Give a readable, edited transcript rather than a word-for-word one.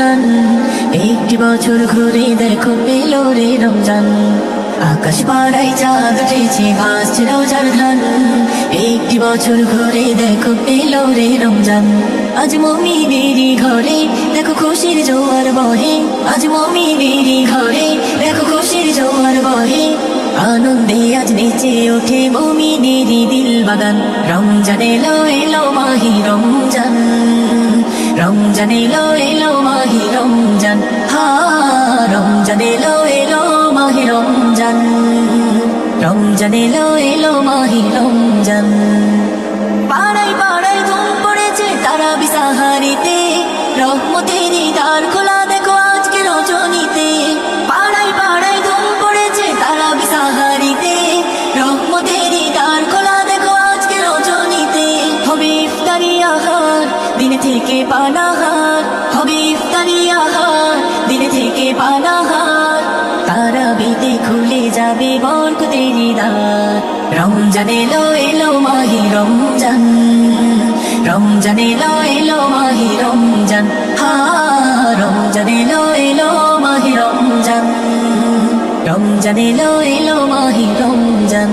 ঘ্রাণ। একটি বছর ঘুরে দেখো পেলো রে রমজান। আকাশ পাড়ায় চাঁদ উঠেছে ভাসছে রোজার ঘ্রাণ। একটি বছর ঘুরে দেখো পেলো রে রমজান। আজ মুমিনেরই ঘরে দেখো খুশির জোয়ার বহে। আজ মুমিনেরই ঘরে দেখো খুশির জোয়ার বহে। আনন্দে আজ নেচে ওঠে মুমিনেরই দিল বাগান। রমজান এলো এলো মাহি রমজান। রমজান এলো এলো মাহি রমজান। হা রমজান এলো এলো মাহি রমজান। রমজান এলো এলো মাহি রমজান। পাড়ায় পাড়ায় ধুম পড়েছে তারা বিসাহারিতে। রহমতেরই দ্বার খোলা দেখো আজকে রজনীতে। পাড়ায় পাড়ায় ধুম পড়েছে তারা বিসাহারিতে। রহমতেরই দ্বার খোলা দেখো আজকে রজনীতে। হবে ইফতারি আহার দিনে থেকে পানাহার। হবে ইফতারি আহার দিনে থেকে পানাহার। তারাবিতে খুলে যাবে বরকতেরই দ্বার। রমজান এলো এলো মাহি রমজান। রমজান এলো এলো মাহি রমজান। হা রমজান এলো এলো মাহি রমজান। রমজান এলো এলো মাহি রমজান।